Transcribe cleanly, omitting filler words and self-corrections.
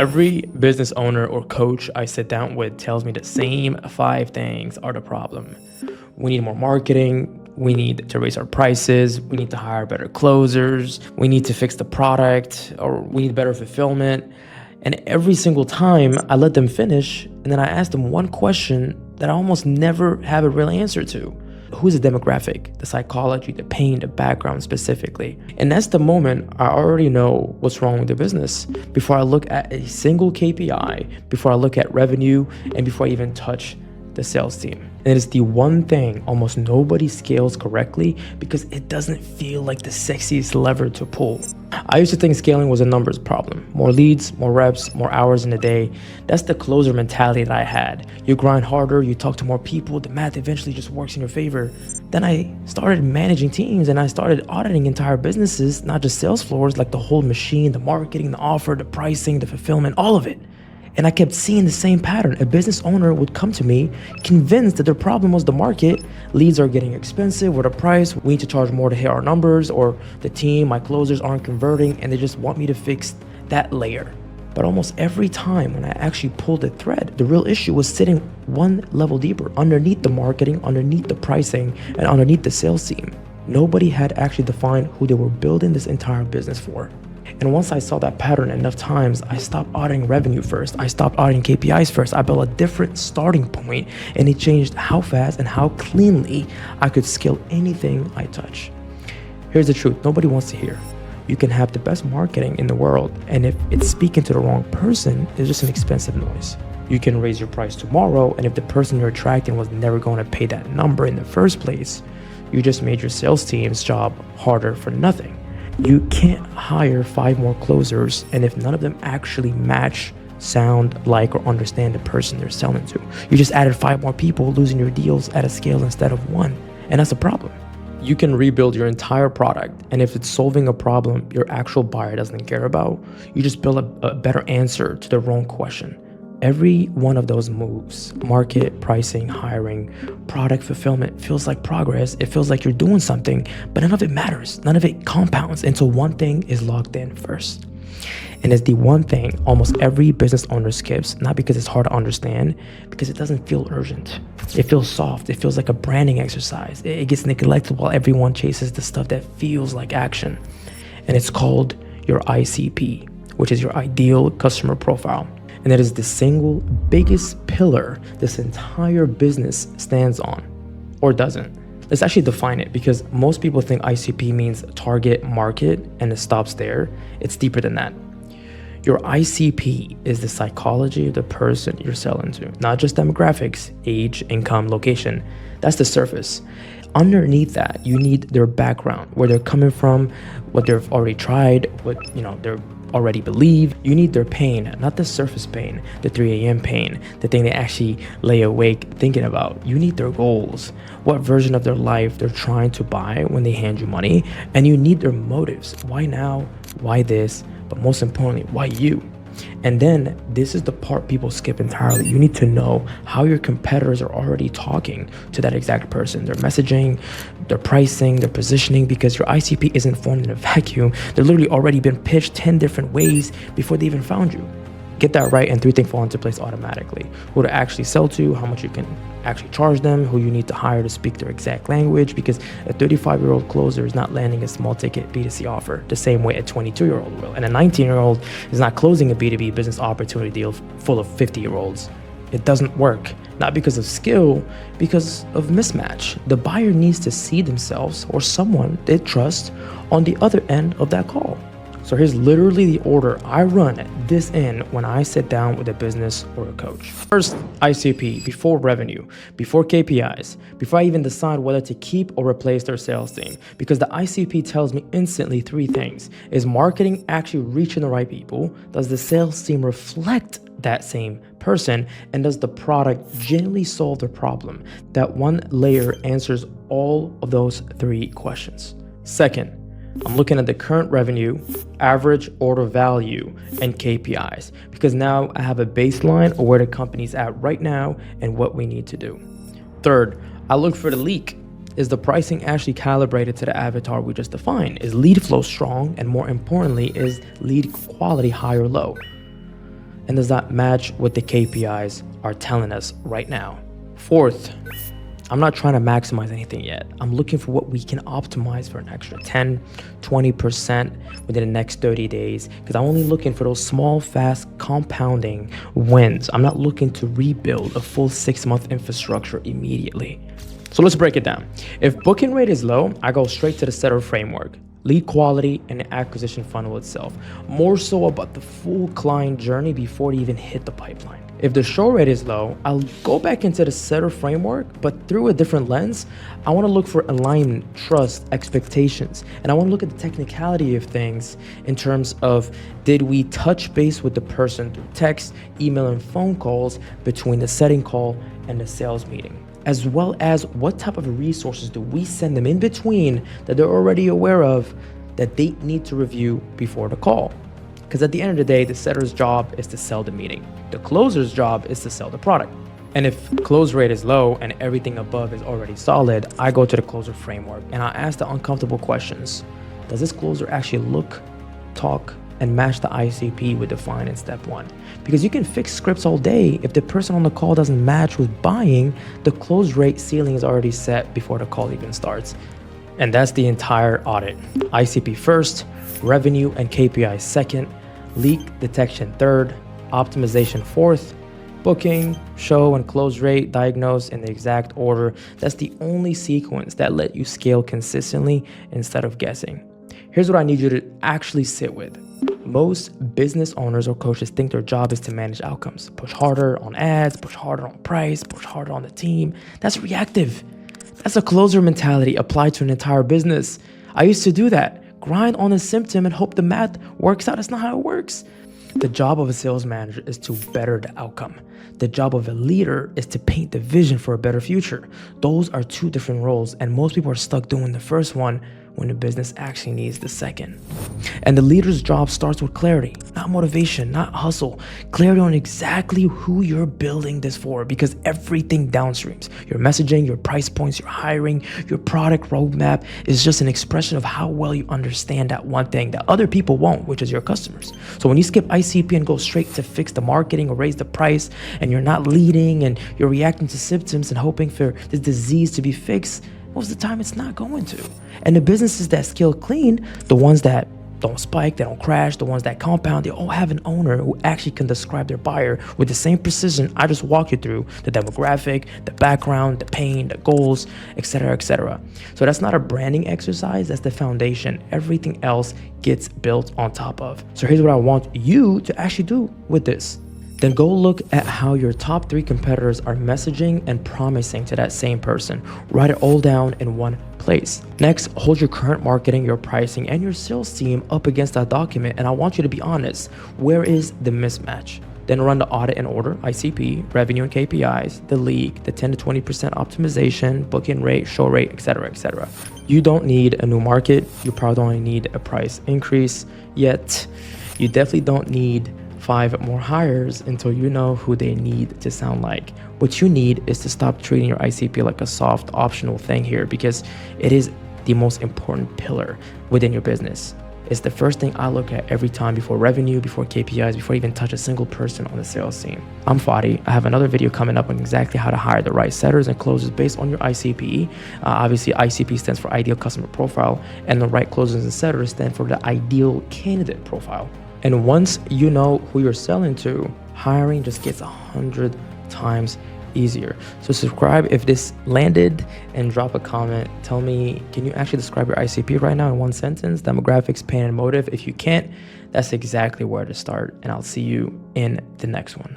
Every business owner or coach I sit down with tells me the same 5 things are the problem. We need more marketing. We need to raise our prices. We need to hire better closers. We need to fix the product, or we need better fulfillment. And every single time I let them finish, and then I ask them one question that I almost never have a real answer to. Who's the demographic, the psychology, the pain, the background specifically? And that's the moment I already know what's wrong with the business before I look at a single KPI, before I look at revenue, and before I even touch the sales team. And it's the one thing almost nobody scales correctly because it doesn't feel like the sexiest lever to pull. I used to think scaling was a numbers problem. More leads, more reps, more hours in a day. That's the closer mentality that I had. You grind harder, you talk to more people, the math eventually just works in your favor. Then I started managing teams and I started auditing entire businesses, not just sales floors, like the whole machine, the marketing, the offer, the pricing, the fulfillment, all of it. And I kept seeing the same pattern. A business owner would come to me convinced that their problem was the market. Leads are getting expensive, or the price, we need to charge more to hit our numbers, or the team, my closers aren't converting, and they just want me to fix that layer. But almost every time when I actually pulled the thread, the real issue was sitting one level deeper, underneath the marketing, underneath the pricing, and underneath the sales team. Nobody had actually defined who they were building this entire business for. And once I saw that pattern enough times, I stopped auditing revenue first. I stopped auditing KPIs first. I built a different starting point, and it changed how fast and how cleanly I could scale anything I touch. Here's the truth nobody wants to hear. You can have the best marketing in the world, and if it's speaking to the wrong person, it's just an expensive noise. You can raise your price tomorrow, and if the person you're attracting was never going to pay that number in the first place, you just made your sales team's job harder for nothing. You can't hire 5 more closers, and if none of them actually match, sound like, or understand the person they're selling to, you just added 5 more people, losing your deals at a scale instead of one. And that's a problem. You can rebuild your entire product, and if it's solving a problem your actual buyer doesn't care about, you just build a better answer to the wrong question. Every one of those moves, market, pricing, hiring, product fulfillment, feels like progress. It feels like you're doing something, but none of it matters. None of it compounds until one thing is locked in first. And it's the one thing almost every business owner skips, not because it's hard to understand, because it doesn't feel urgent. It feels soft. It feels like a branding exercise. It gets neglected while everyone chases the stuff that feels like action. And it's called your ICP, which is your ideal customer profile. And that is the single biggest pillar this entire business stands on, or doesn't. Let's actually define it, because most people think ICP means target market and it stops there. It's deeper than that. Your ICP is the psychology of the person you're selling to, not just demographics, age, income, location. That's the surface. Underneath that, you need their background, where they're coming from, what they've already tried, what they're already believe. You need their pain, not the surface pain, the 3 a.m. pain, the thing they actually lay awake thinking about. You need their goals, what version of their life they're trying to buy when they hand you money, and you need their motives. Why now? Why this? But most importantly, why you? And then this is the part people skip entirely. You need to know how your competitors are already talking to that exact person. Their messaging, their pricing, their positioning, because your ICP isn't formed in a vacuum. They're literally already been pitched 10 different ways before they even found you. Get that right and 3 things fall into place automatically. Who to actually sell to, how much you can actually charge them, who you need to hire to speak their exact language, because a 35-year-old closer is not landing a small ticket B2C offer the same way a 22-year-old will. And a 19-year-old is not closing a B2B business opportunity deal full of 50-year-olds. It doesn't work, not because of skill, because of mismatch. The buyer needs to see themselves or someone they trust on the other end of that call. So here's literally the order I run this in when I sit down with a business or a coach. First, ICP, before revenue, before KPIs, before I even decide whether to keep or replace their sales team. Because the ICP tells me instantly 3 things. Is marketing actually reaching the right people? Does the sales team reflect that same person? And does the product genuinely solve their problem? That one layer answers all of those 3 questions. Second, I'm looking at the current revenue, average order value, and KPIs, because now I have a baseline of where the company's at right now and what we need to do. Third, I look for the leak. Is the pricing actually calibrated to the avatar we just defined? Is lead flow strong? And more importantly, is lead quality high or low? and does not match what the KPIs are telling us right now. Fourth, I'm not trying to maximize anything yet. I'm looking for what we can optimize for an extra 10, 20% within the next 30 days, because I'm only looking for those small, fast, compounding wins. I'm not looking to rebuild a full 6-month infrastructure immediately. So let's break it down. If booking rate is low, I go straight to the setter framework, lead quality, and the acquisition funnel itself. More so about the full client journey before they even hit the pipeline. If the show rate is low, I'll go back into the setter framework, but through a different lens. I want to look for alignment, trust, expectations, and I want to look at the technicality of things in terms of, did we touch base with the person through text, email, and phone calls between the setting call and the sales meeting? As well as what type of resources do we send them in between that they're already aware of that they need to review before the call? Because at the end of the day, the setter's job is to sell the meeting. The closer's job is to sell the product. And if close rate is low and everything above is already solid, I go to the closer framework and I ask the uncomfortable questions. Does this closer actually look, talk, and match the ICP we defined in step 1? Because you can fix scripts all day. If the person on the call doesn't match with buying, the close rate ceiling is already set before the call even starts. And that's the entire audit. ICP first, revenue and KPI second, leak detection third, optimization fourth, booking, show, and close rate diagnose in the exact order. That's the only sequence that let you scale consistently instead of guessing. Here's what I need you to actually sit with. Most business owners or coaches think their job is to manage outcomes. Push harder on ads, push harder on price, push harder on the team. That's reactive. That's a closer mentality applied to an entire business. I used to do that. Grind on a symptom and hope the math works out. That's not how it works. The job of a sales manager is to better the outcome. The job of a leader is to paint the vision for a better future. Those are two different roles, and most people are stuck doing the first one when the business actually needs the second. And the leader's job starts with clarity, not motivation, not hustle. Clarity on exactly who you're building this for, because everything downstreams, your messaging, your price points, your hiring, your product roadmap is just an expression of how well you understand that one thing that other people won't, which is your customers. So when you skip ICP and go straight to fix the marketing or raise the price, and you're not leading and you're reacting to symptoms and hoping for this disease to be fixed, most of the time it's not going to. And the businesses that scale clean, the ones that don't spike, they don't crash, the ones that compound, they all have an owner who actually can describe their buyer with the same precision I just walked you through: the demographic, the background, the pain, the goals, etc., etc. So that's not a branding exercise, that's the foundation. Everything else gets built on top of. So here's what I want you to actually do with this. Then go look at how your top 3 competitors are messaging and promising to that same person. Write it all down in one place. Next, hold your current marketing, your pricing, and your sales team up against that document, and I want you to be honest. Where is the mismatch? Then run the audit in order: ICP, revenue and KPIs, the leak, the 10 to 20% optimization, booking rate, show rate, etc., etc. You don't need a new market. You probably don't need a price increase yet. You definitely don't need 5 more hires until you know who they need to sound like. What you need is to stop treating your ICP like a soft optional thing here, because it is the most important pillar within your business. It's the first thing I look at every time before revenue, before KPIs, before I even touch a single person on the sales team. I'm Fadi. I have another video coming up on exactly how to hire the right setters and closers based on your ICP. Obviously, ICP stands for ideal customer profile, and the right closers and setters stand for the ideal candidate profile. And once you know who you're selling to, hiring just gets 100 times easier. So subscribe if this landed, and drop a comment. Tell me, can you actually describe your ICP right now in one sentence? Demographics, pain, and motive. If you can't, that's exactly where to start. And I'll see you in the next one.